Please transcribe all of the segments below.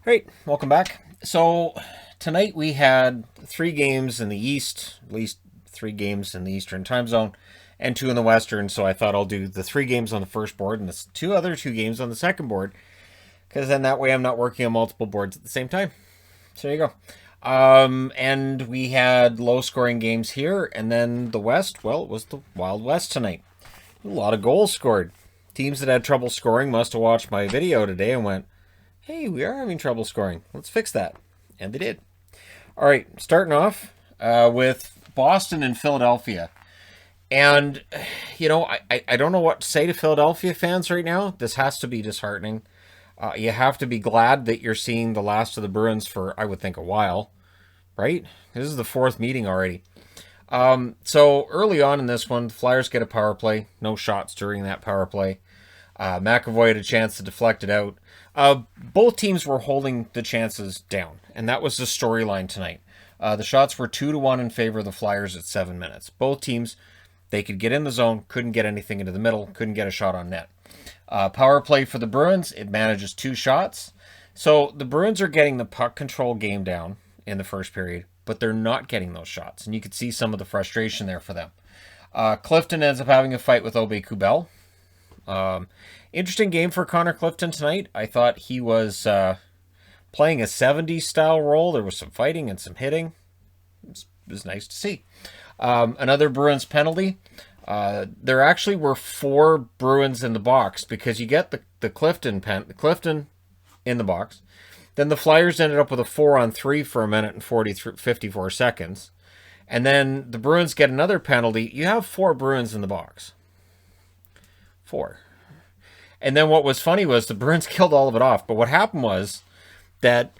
Great, welcome back. So tonight we had 3 games in the East, at least 3 games in the Eastern time zone, and 2 in the Western. So I thought I'll do the 3 games on the first board and the two games on the second board, because then that way I'm not working on multiple boards at the same time. So there you go. And we had low-scoring games here, and then the West. Well, it was the Wild West tonight. A lot of goals scored. Teams that had trouble scoring must have watched my video today and went, hey, we are having trouble scoring. Let's fix that. And they did. All right, starting off with Boston and Philadelphia. And, I don't know what to say to Philadelphia fans right now. This has to be disheartening. You have to be glad that you're seeing the last of the Bruins for, I would think, a while. Right? This is the 4th meeting already. So early on in this one, the Flyers get a power play. No shots during that power play. McAvoy had a chance to deflect it out. Both teams were holding the chances down, and that was the storyline tonight. The shots were 2-1 in favor of the Flyers at 7 minutes. Both teams, they could get in the zone, couldn't get anything into the middle, couldn't get a shot on net. Power play for the Bruins, it manages 2 shots. So the Bruins are getting the puck control game down in the first period, but they're not getting those shots, and you could see some of the frustration there for them. Clifton ends up having a fight with Aubé-Kubel. Interesting game for Connor Clifton tonight. I thought he was playing a 70s style role. There was some fighting and some hitting. It was nice to see. Another Bruins penalty. There actually were 4 Bruins in the box, because you get the Clifton in the box. Then the Flyers ended up with a 4-on-3 for 1 minute and 54 seconds. And then the Bruins get another penalty. You have 4 Bruins in the box. 4. And then what was funny was the Bruins killed all of it off. But what happened was that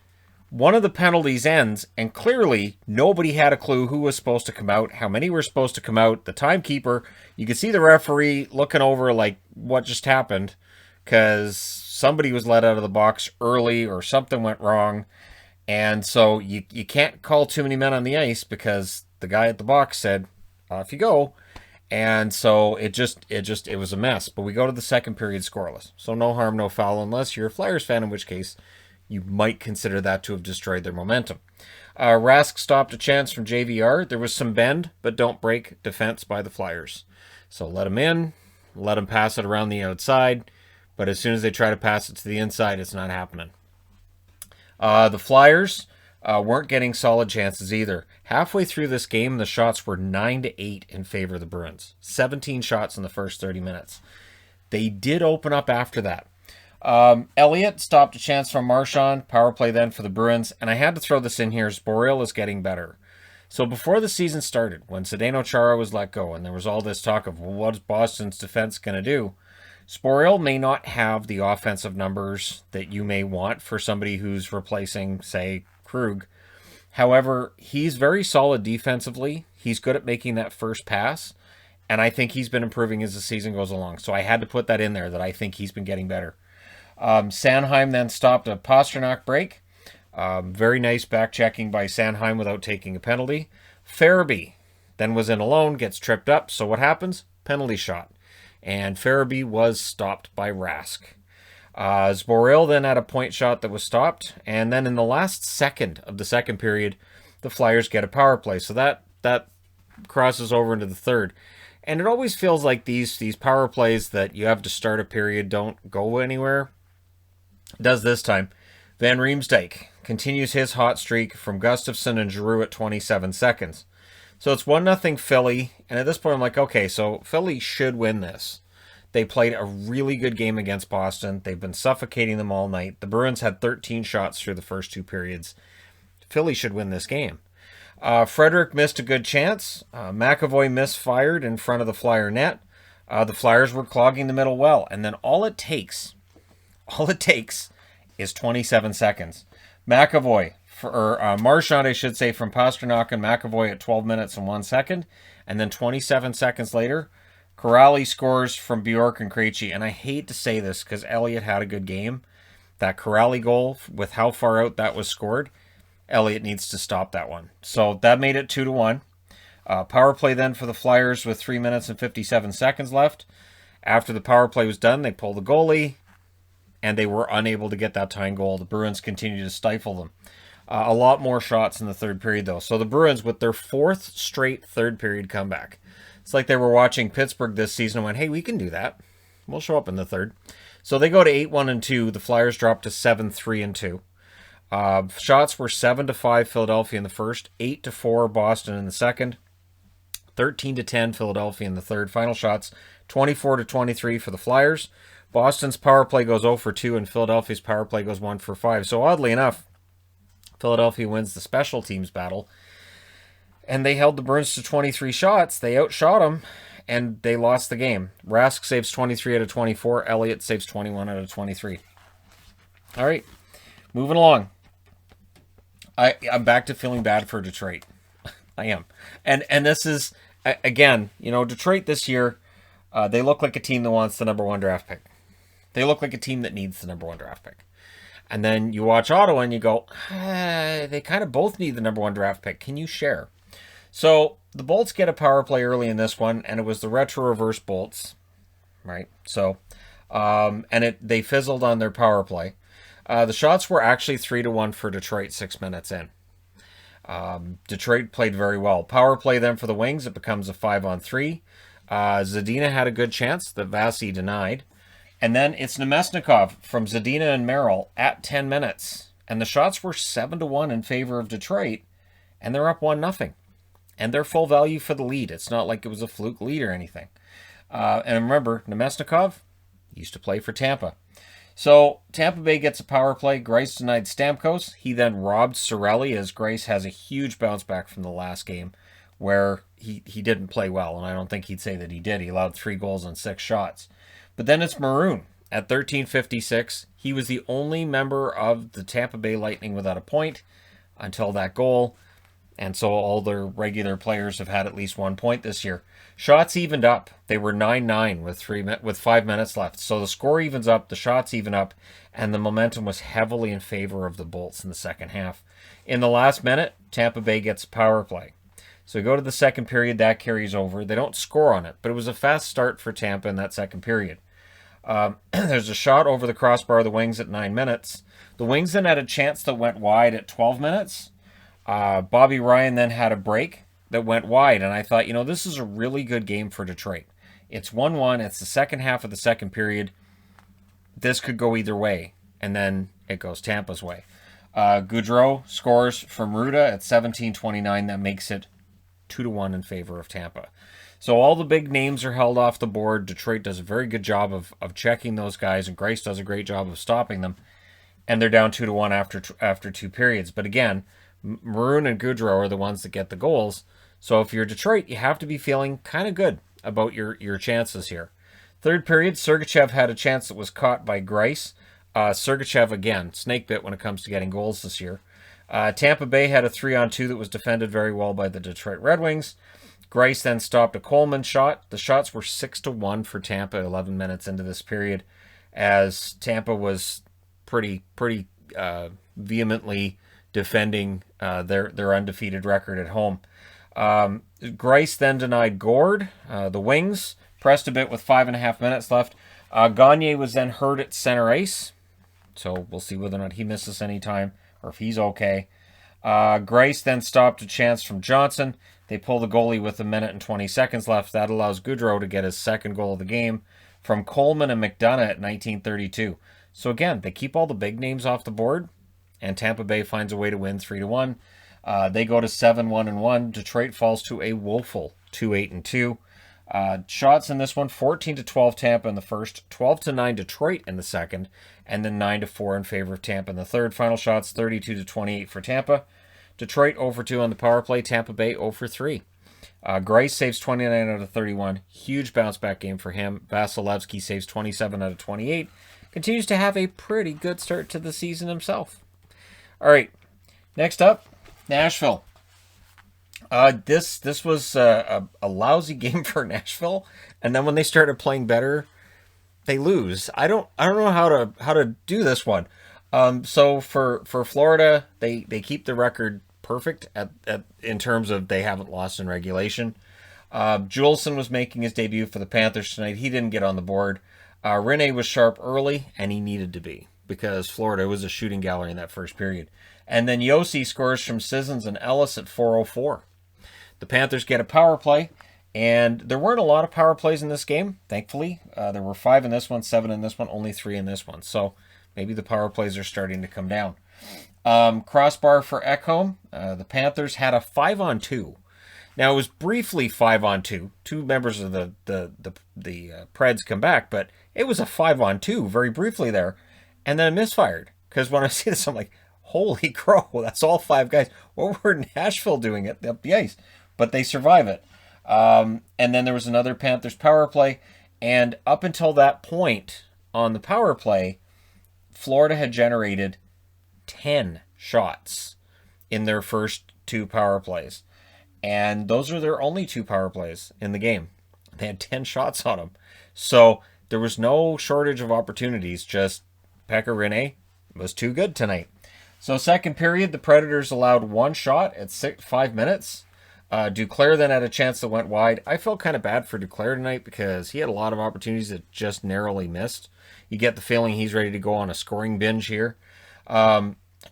one of the penalties ends, and clearly nobody had a clue who was supposed to come out, how many were supposed to come out. The timekeeper, you could see the referee looking over like, what just happened? Because somebody was let out of the box early or something went wrong. And so you can't call too many men on the ice, because the guy at the box said, off you go. And so it was a mess. But we go to the second period scoreless. So no harm, no foul, unless you're a Flyers fan, in which case you might consider that to have destroyed their momentum. Rask stopped a chance from JVR. There was some bend, but don't break defense by the Flyers. So let him in, let him pass it around the outside. But as soon as they try to pass it to the inside, it's not happening. The Flyers weren't getting solid chances either. Halfway through this game, the shots were 9-8 in favor of the Bruins. 17 shots in the first 30 minutes. They did open up after that. Elliott stopped a chance from Marchand. Power play then for the Bruins. And I had to throw this in here. Boril is getting better. So before the season started, when Zdeno Chara was let go, and there was all this talk of, well, what's Boston's defense going to do? Sporel may not have the offensive numbers that you may want for somebody who's replacing, say, Krug. However, he's very solid defensively. He's good at making that first pass, and I think he's been improving as the season goes along. So I had to put that in there, that I think he's been getting better. Sanheim then stopped a Pastrnak break. Very nice back-checking by Sanheim without taking a penalty. Farabee then was in alone, gets tripped up. So what happens? Penalty shot. And Farabee was stopped by Rask. Zboril then had a point shot that was stopped. And then in the last second of the second period, the Flyers get a power play. So that crosses over into the third. And it always feels like these power plays that you have to start a period don't go anywhere. It does this time. Van Riemsdyk continues his hot streak from Gustafsson and Giroux at 27 seconds. So it's 1-0 Philly, and at this point I'm like, okay, so Philly should win this. They played a really good game against Boston. They've been suffocating them all night. The Bruins had 13 shots through the first 2 periods. Philly should win this game. Frederick missed a good chance. McAvoy misfired in front of the Flyer net. The Flyers were clogging the middle well, and then all it takes is 27 seconds. Marchand, I should say, from Pastrnak and McAvoy at 12 minutes and 1 second. And then 27 seconds later, Corrali scores from Bjork and Krejci. And I hate to say this because Elliott had a good game. That Corrali goal, with how far out that was scored, Elliott needs to stop that one. So that made it 2-1. Power play then for the Flyers with 3 minutes and 57 seconds left. After the power play was done, they pull the goalie. and they were unable to get that tying goal. The Bruins continued to stifle them. A lot more shots in the third period, though. So the Bruins, with their fourth straight third period comeback, it's like they were watching Pittsburgh this season and went, hey, we can do that. We'll show up in the third. So they go to 8-1-2. The Flyers drop to 7-3-2. Shots were 7-5 Philadelphia in the first, 8-4 Boston in the second, 13-10 Philadelphia in the third. Final shots 24-23 for the Flyers. Boston's power play goes 0-2 and Philadelphia's power play goes 1-5. So oddly enough, Philadelphia wins the special teams battle, and they held the Bruins to 23 shots. They outshot them, and they lost the game. Rask saves 23 out of 24. Elliott saves 21 out of 23. All right, moving along. I'm back to feeling bad for Detroit. I am. And this is, again, Detroit this year, they look like a team that wants the number 1 draft pick. They look like a team that needs the number 1 draft pick. And then you watch Ottawa and you go, they kind of both need the number 1 draft pick. Can you share? So the Bolts get a power play early in this one, and it was the retro reverse Bolts, right? So, they fizzled on their power play. The shots were actually 3-1 for Detroit 6 minutes in. Detroit played very well. Power play then for the Wings, it becomes a 5-on-3. Zadina had a good chance that Vasi denied. And then it's Nemesnikov from Zadina and Merrill at 10 minutes. And the shots were 7-1 in favor of Detroit. And they're up 1-0. And they're full value for the lead. It's not like it was a fluke lead or anything. And remember, Nemesnikov used to play for Tampa. So Tampa Bay gets a power play. Greiss denied Stamkos. He then robbed Cirelli, as Greiss has a huge bounce back from the last game where he didn't play well. And I don't think he'd say that he did. He allowed 3 goals on 6 shots. But then it's Maroon at 13:56. He was the only member of the Tampa Bay Lightning without a point until that goal. And so all their regular players have had at least 1 point this year. Shots evened up. They were 9-9 with 5 minutes left. So the score evens up, the shots even up, and the momentum was heavily in favor of the Bolts in the second half. In the last minute, Tampa Bay gets a power play. So we go to the second period, that carries over. They don't score on it, but it was a fast start for Tampa in that second period. There's a shot over the crossbar of the Wings at 9 minutes. The Wings then had a chance that went wide at 12 minutes. Bobby Ryan then had a break that went wide, and I thought, this is a really good game for Detroit. It's 1-1. It's the second half of the second period. This could go either way, and then it goes Tampa's way. Gaudreau scores from Ruda at 17:29. That makes it 2-1 in favor of Tampa. So all the big names are held off the board. Detroit does a very good job of checking those guys, and Greiss does a great job of stopping them. And they're down 2-1 after 2 periods. But again, Maroon and Gaudreau are the ones that get the goals. So if you're Detroit, you have to be feeling kind of good about your chances here. Third period, Sergachev had a chance that was caught by Greiss. Sergachev, again, snake bit when it comes to getting goals this year. Tampa Bay had a 3-on-2 that was defended very well by the Detroit Red Wings. Greiss then stopped a Coleman shot. The shots were 6-1 for Tampa 11 minutes into this period, as Tampa was pretty vehemently defending their undefeated record at home. Greiss then denied Gord. The Wings pressed a bit with 5.5 minutes left. Gagne was then hurt at center ice, so we'll see whether or not he misses any time or if he's okay. Greiss then stopped a chance from Johnson. They pull the goalie with 1 minute and 20 seconds left. That allows Gaudreau to get his second goal of the game from Coleman and McDonough at 19:32. So again, they keep all the big names off the board, and Tampa Bay finds a way to win 3-1. They go to 7-1-1. Detroit falls to a woeful 2-8-2. Shots in this one, 14-12 Tampa in the first, 12-9 Detroit in the second, and then 9-4 in favor of Tampa in the third. Final shots, 32-28 for Tampa. Detroit 0-2 on the power play. Tampa Bay 0-3. Greiss saves 29 out of 31. Huge bounce back game for him. Vasilevsky saves 27 out of 28. Continues to have a pretty good start to the season himself. All right, next up, Nashville. This was a lousy game for Nashville, and then when they started playing better, they lose. I don't know how to do this one. So for Florida, they keep the record perfect in terms of they haven't lost in regulation. Juleson was making his debut for the Panthers tonight. He didn't get on the board. Rene was sharp early, and he needed to be because Florida was a shooting gallery in that first period. And then Yossi scores from Sissons and Ellis at 4:04. The Panthers get a power play, and there weren't a lot of power plays in this game, thankfully. There were 5 in this one, 7 in this one, only 3 in this one. So maybe the power plays are starting to come down. Crossbar for Ekholm. The Panthers had a 5-on-2. Now, it was briefly 5-on-2. 2 members of the Preds come back, but it was a 5-on-2 very briefly there. And then it misfired. Because when I see this, I'm like, holy crow, that's all 5 guys. What were Nashville doing up the ice? But they survive it. And then there was another Panthers power play. And up until that point on the power play, Florida had generated 10 shots in their first 2 power plays. And those are their only 2 power plays in the game. They had 10 shots on them. So there was no shortage of opportunities. Just Pekka Rinne was too good tonight. So second period, the Predators allowed 1 shot at 5 minutes. Duclair then had a chance that went wide. I felt kind of bad for Duclair tonight because he had a lot of opportunities that just narrowly missed. You get the feeling he's ready to go on a scoring binge here.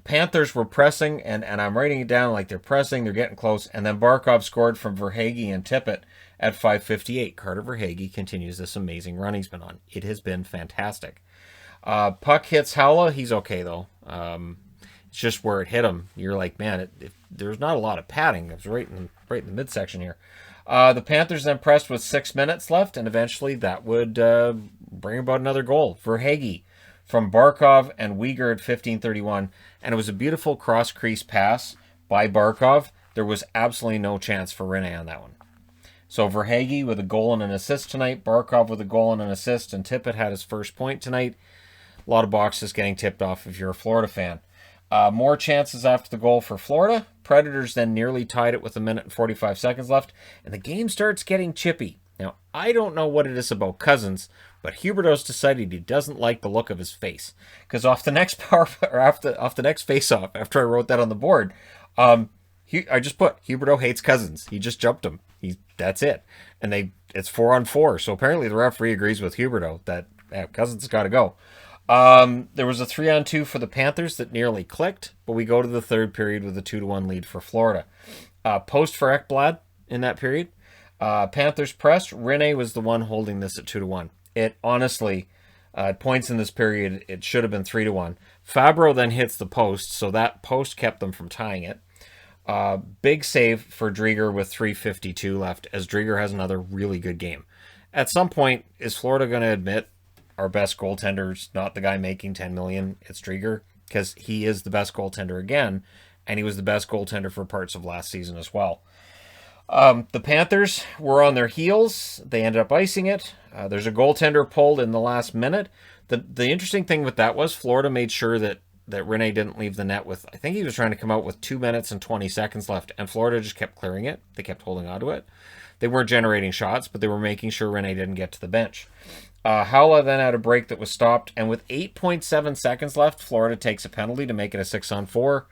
Panthers were pressing, and I'm writing it down like they're pressing, they're getting close, and then Barkov scored from Verhaeghe and Tippett at 5:58. Carter Verhaeghe continues this amazing run he's been on. It has been fantastic. Puck hits Haula. He's okay, though. It's just where it hit him. You're like, man, there's not a lot of padding. It was right in the midsection here. The Panthers then pressed with 6 minutes left, and eventually that would bring about another goal. Verhaeghe from Barkov and Uyghur at 15:31, and it was a beautiful cross-crease pass by Barkov. There was absolutely no chance for Rinne on that one. So Verhaeghe with a goal and an assist tonight, Barkov with a goal and an assist, and Tippett had his first point tonight. A lot of boxes getting tipped off if you're a Florida fan. More chances after the goal for Florida. Predators then nearly tied it with 1 minute and 45 seconds left, and the game starts getting chippy. Now, I don't know what it is about Cousins, but Huberdeau's decided he doesn't like the look of his face. Because off the next off the next face-off, after I wrote that on the board, I just put Huberdeau hates Cousins. He just jumped him. That's it. And it's 4-on-4. So apparently the referee agrees with Huberdeau that Cousins has got to go. There was a 3-on-2 for the Panthers that nearly clicked, but we go to the third period with a 2-1 lead for Florida. Post for Ekblad in that period. Panthers pressed. Rinne was the one holding this at 2-1. It honestly, points in this period, it should have been 3-1. Fabro then hits the post, so that post kept them from tying it. Big save for Drieger with 3:52 left, as Drieger has another really good game. At some point, is Florida going to admit our best goaltender's not the guy making $10 million? It's Drieger, because he is the best goaltender again, and he was the best goaltender for parts of last season as well. The Panthers were on their heels. They ended up icing it. There's a goaltender pulled in the last minute. The interesting thing with that was Florida made sure that Rinne didn't leave the net with, I think he was trying to come out with 2 minutes and 20 seconds left, and Florida just kept clearing it. They kept holding on to it. They weren't generating shots, but they were making sure Rinne didn't get to the bench. Haula then had a break that was stopped, and with 8.7 seconds left, Florida takes a penalty to make it a 6-on-4.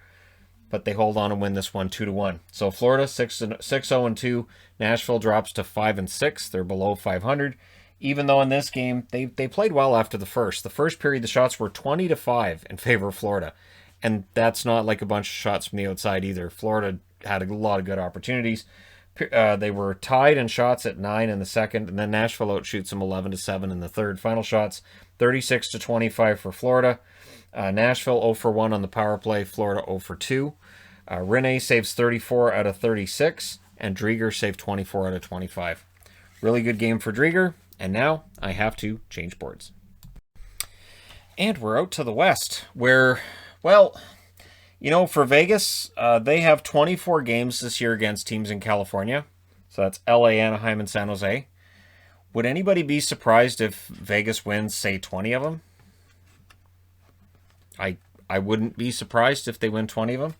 But they hold on and win this one 2-1. So Florida 6-0-2. Nashville drops to 5-6. They're below 500. Even though in this game they played well after the first. The first period the shots were 20-5 in favor of Florida, and that's not like a bunch of shots from the outside either. Florida had a lot of good opportunities. They were tied in shots at 9 in the second, and then Nashville outshoots them 11-7 in the third. Final shots 36-25 for Florida. Nashville 0-for-1 on the power play. Florida 0-for-2. Rinne saves 34 out of 36, and Drieger saved 24 out of 25. Really good game for Drieger, and now I have to change boards. And we're out to the West, where, well, for Vegas, they have 24 games this year against teams in California. So that's LA, Anaheim, and San Jose. Would anybody be surprised if Vegas wins, say, 20 of them? I wouldn't be surprised if they win 20 of them.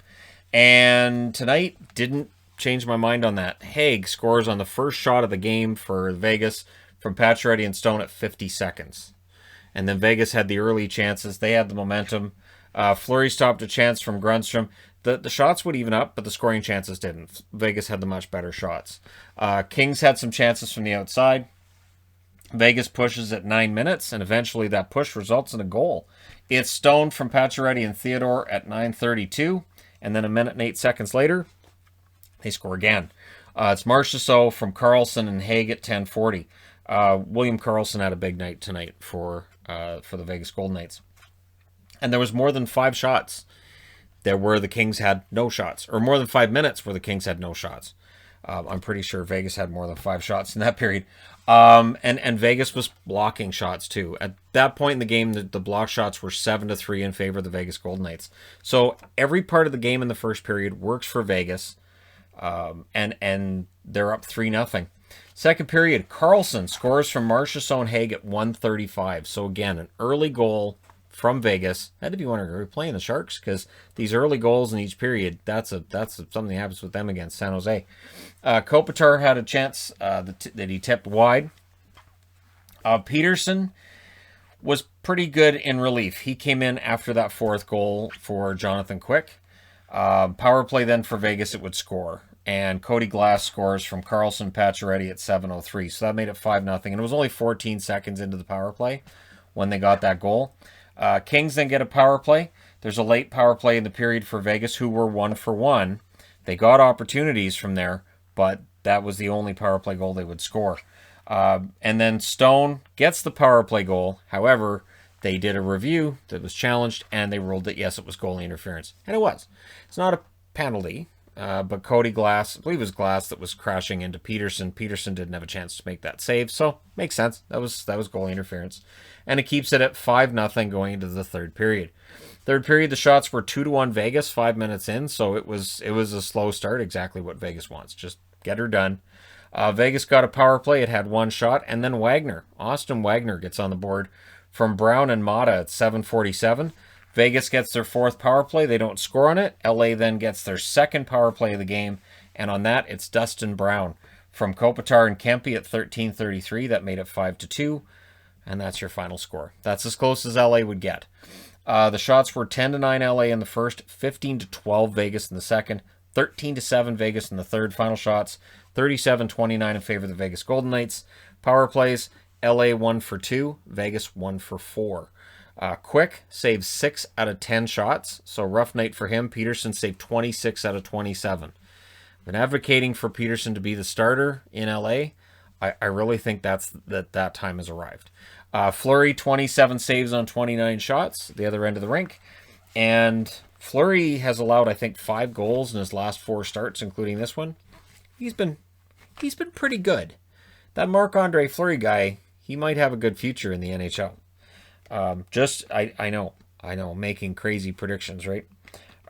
And tonight didn't change my mind on that. Haig scores on the first shot of the game for Vegas from Pacioretty and Stone at 50 seconds. And then Vegas had the early chances. They had the momentum. Fleury stopped a chance from Grundstrom. The shots would even up, but the scoring chances didn't. Vegas had the much better shots. Kings had some chances from the outside. Vegas pushes at 9 minutes, and eventually that push results in a goal. It's Stone from Pacioretty and Theodore at 9:32, and then a minute and 8 seconds later, they score again. It's Marchessault from Carlson and Haig at 10:40. William Karlsson had a big night tonight for the Vegas Golden Knights. And there was more than 5 shots there where the Kings had no shots, or more than 5 minutes where the Kings had no shots. I'm pretty sure Vegas had more than 5 shots in that period. And Vegas was blocking shots too. At that point in the game, the block shots were 7-3 in favor of the Vegas Golden Knights. So every part of the game in the first period works for Vegas, and they're up 3-0. Second period, Carlson scores from Marchessault and Haig at 1:35. So again, an early goal from Vegas. I had to be wondering, are we playing the Sharks? Because these early goals in each period, that's something that happens with them against San Jose. Kopitar had a chance that he tipped wide. Peterson was pretty good in relief. He came in after that fourth goal for Jonathan Quick. Power play then for Vegas, it would score. And Cody Glass scores from Carlson Pacioretty at 7:03. So that made it 5-0. And it was only 14 seconds into the power play when they got that goal. Kings then get a power play. There's a late power play in the period for Vegas, who were 1-for-1. They got opportunities from there, but that was the only power play goal they would score. And then Stone gets the power play goal. However, they did a review that was challenged, and they ruled that, yes, it was goalie interference. And it was. It's not a penalty, but Cody Glass, I believe it was Glass that was crashing into Peterson. Peterson didn't have a chance to make that save, so makes sense. That was goalie interference. And it keeps it at 5-0 going into the third period. Third period, the shots were 2-1 Vegas 5 minutes in, so it was a slow start, exactly what Vegas wants. Just get her done. Vegas got a power play. It had 1 shot, and then Austin Wagner gets on the board from Brown and Mata at 7:47. Vegas gets their 4th power play. They don't score on it. LA then gets their 2nd power play of the game, and on that, it's Dustin Brown from Kopitar and Kempe at 13:33. That made it 5-2, and that's your final score. That's as close as LA would get. The shots were 10-9 LA in the first, 15-12 Vegas in the second, 13-7 Vegas in the third. Final shots, 37-29 in favor of the Vegas Golden Knights. Power plays, LA 1-for-2, Vegas 1-for-4. Quick saved 6 out of 10 shots, so rough night for him. Peterson saved 26 out of 27. I've been advocating for Peterson to be the starter in LA. I really think that time has arrived. Fleury, 27 saves on 29 shots, the other end of the rink. And Fleury has allowed, I think, 5 goals in his last 4 starts, including this one. He's been pretty good. That Marc-Andre Fleury guy, he might have a good future in the NHL. I know, making crazy predictions, right?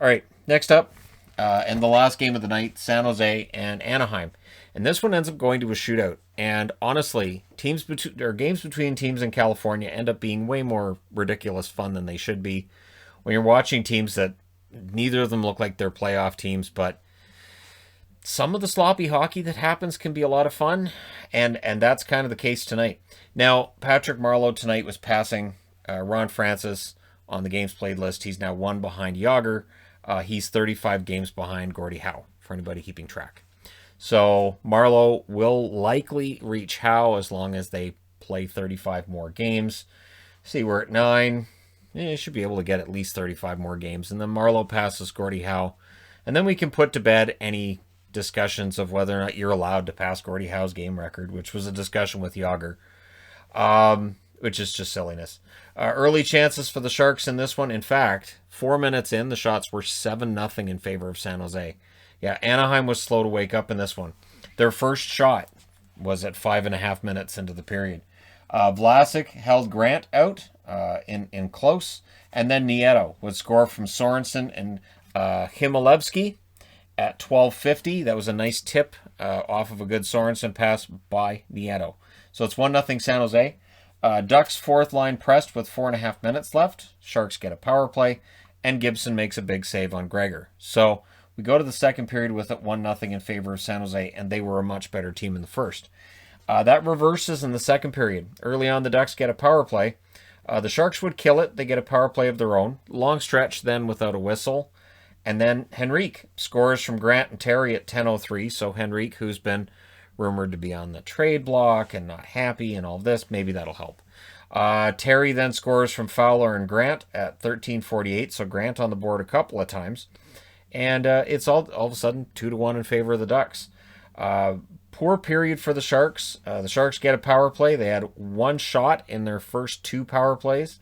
All right, next up, and the last game of the night, San Jose and Anaheim. And this one ends up going to a shootout. And honestly, games between teams in California end up being way more ridiculous fun than they should be when you're watching teams that neither of them look like they're playoff teams, but some of the sloppy hockey that happens can be a lot of fun, and that's kind of the case tonight. Now, Patrick Marleau tonight was passing Ron Francis on the games played list. He's now 1 behind Jágr. He's 35 games behind Gordie Howe, for anybody keeping track. So Marleau will likely reach Howe as long as they play 35 more games. See, we're at 9. Should be able to get at least 35 more games. And then Marleau passes Gordie Howe. And then we can put to bed any discussions of whether or not you're allowed to pass Gordie Howe's game record, which was a discussion with Jágr, which is just silliness. Early chances for the Sharks in this one. In fact, 4 minutes in, the shots were 7-0 in favor of San Jose. Yeah, Anaheim was slow to wake up in this one. Their first shot was at 5.5 minutes into the period. Vlasic held Grant out in close, and then Nieto would score from Sorensen and Himilevsky at 12:50. That was a nice tip off of a good Sorensen pass by Nieto. So it's 1-0 San Jose. Ducks fourth line pressed with 4.5 minutes left. Sharks get a power play, and Gibson makes a big save on Gregor. So we go to the second period with it 1-0 in favor of San Jose, and they were a much better team in the first. That reverses in the second period. Early on, the Ducks get a power play. The Sharks would kill it. They get a power play of their own. Long stretch then without a whistle. And then Henrique scores from Grant and Terry at 10:03. So Henrique, who's been rumored to be on the trade block and not happy and all this. Maybe that'll help. Terry then scores from Fowler and Grant at 13:48. So Grant on the board a couple of times. And it's all of a sudden 2-1 in favor of the Ducks. Poor period for the Sharks. The Sharks get a power play. They had one shot in their first 2 power plays.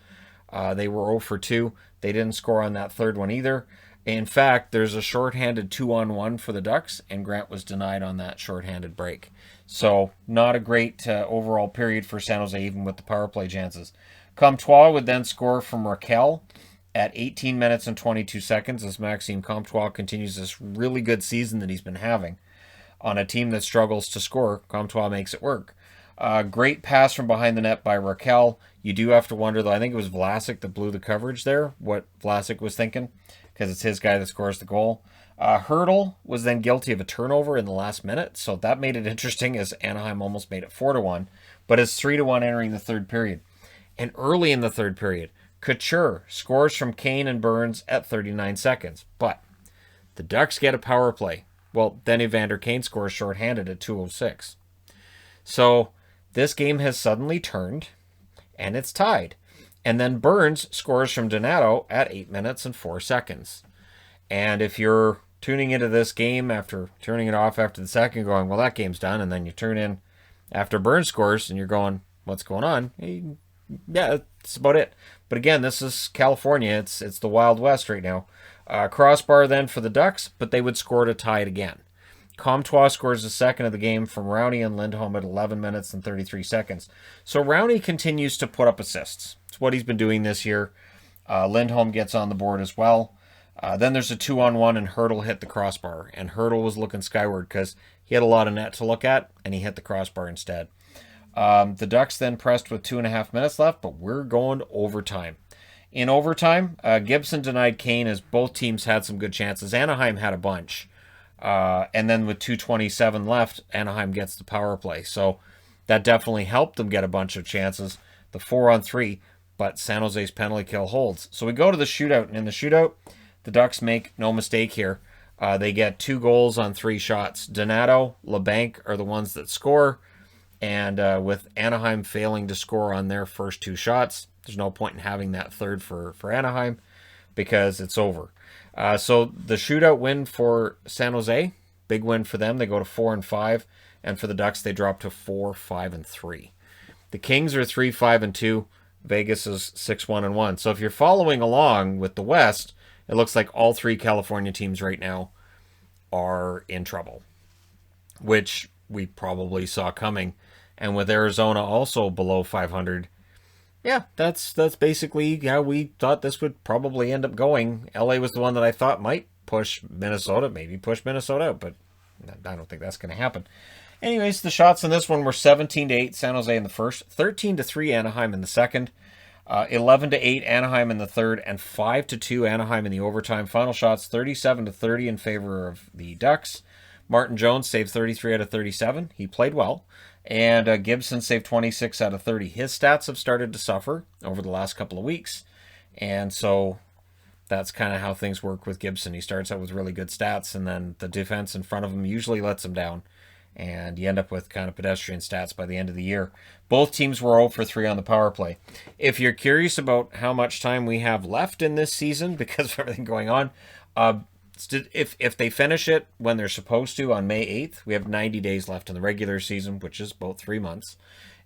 They were 0 for 2. They didn't score on that third one either. In fact, there's a shorthanded 2-on-1 for the Ducks, and Grant was denied on that shorthanded break. So not a great overall period for San Jose, even with the power play chances. Comtois would then score from Raquel at 18 minutes and 22 seconds as Maxime Comtois continues this really good season that he's been having. On a team that struggles to score, Comtois makes it work. Great pass from behind the net by Raquel. You do have to wonder, though, I think it was Vlasic that blew the coverage there, what Vlasic was thinking, because it's his guy that scores the goal. Hertl was then guilty of a turnover in the last minute, so that made it interesting as Anaheim almost made it 4-1, but it's 3-1 entering the third period. And early in the third period, Couture scores from Kane and Burns at 39 seconds, but the Ducks get a power play. Well, then Evander Kane scores shorthanded at 2:06. So this game has suddenly turned, and it's tied. And then Burns scores from Donato at 8 minutes and 4 seconds. And if you're tuning into this game after turning it off after the second, going, well, that game's done, and then you turn in after Burns scores, and you're going, what's going on? Yeah, that's about it. But again, this is California. It's the Wild West right now. Crossbar then for the Ducks, but they would score to tie it again. Comtois scores the second of the game from Rowney and Lindholm at 11 minutes and 33 seconds. So Rowney continues to put up assists. It's what he's been doing this year. Lindholm gets on the board as well. Then there's a 2-on-1 and Hertl hit the crossbar. And Hertl was looking skyward because he had a lot of net to look at, and he hit the crossbar instead. The Ducks then pressed with 2.5 minutes left, but we're going to overtime. In overtime, Gibson denied Kane as both teams had some good chances. Anaheim had a bunch. And then with 2:27 left, Anaheim gets the power play. So that definitely helped them get a bunch of chances. The 4-on-3, but San Jose's penalty kill holds. So we go to the shootout, and in the shootout, the Ducks make no mistake here. They get 2 goals on 3 shots. Donato, LeBanc are the ones that score. And with Anaheim failing to score on their first 2 shots, there's no point in having that third for Anaheim because it's over. So the shootout win for San Jose, big win for them. They go to 4-5, and for the Ducks, they drop to 4-5-3. The Kings are 3-5-2. Vegas is 6-1-1. So if you're following along with the West, it looks like all 3 California teams right now are in trouble, which we probably saw coming. And with Arizona also below 500, yeah, that's basically how we thought this would probably end up going. LA was the one that I thought might push Minnesota, maybe push Minnesota out, but I don't think that's going to happen. Anyways, the shots in this one were 17-8 San Jose in the first, 13-3 Anaheim in the second, 11-8 Anaheim in the third, and 5-2 Anaheim in the overtime. Final shots 37-30 in favor of the Ducks. Martin Jones saved 33 out of 37. He played well. And Gibson saved 26 out of 30. His stats have started to suffer over the last couple of weeks. And so that's kind of how things work with Gibson. He starts out with really good stats, and then the defense in front of him usually lets him down. And you end up with kind of pedestrian stats by the end of the year. Both teams were 0 for 3 on the power play. If you're curious about how much time we have left in this season because of everything going on, if they finish it when they're supposed to on May 8th, we have 90 days left in the regular season, which is about 3 months,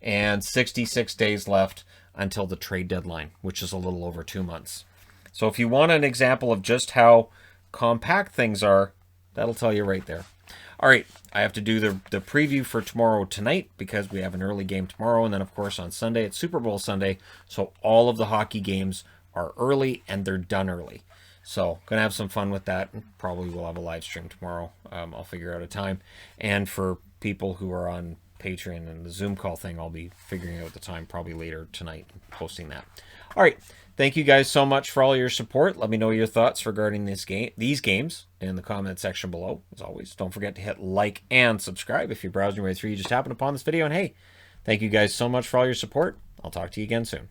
and 66 days left until the trade deadline, which is a little over 2 months. So if you want an example of just how compact things are, that'll tell you right there. All right, I have to do the preview for tomorrow tonight because we have an early game tomorrow, and then, of course, on Sunday, it's Super Bowl Sunday, so all of the hockey games are early, and they're done early. So, going to have some fun with that. Probably will have a live stream tomorrow. I'll figure out a time. And for people who are on Patreon and the Zoom call thing, I'll be figuring out the time probably later tonight and posting that. All right. Thank you guys so much for all your support. Let me know your thoughts regarding these games in the comment section below. As always, don't forget to hit like and subscribe if you're browsing your way through. You just happened upon this video. And hey, thank you guys so much for all your support. I'll talk to you again soon.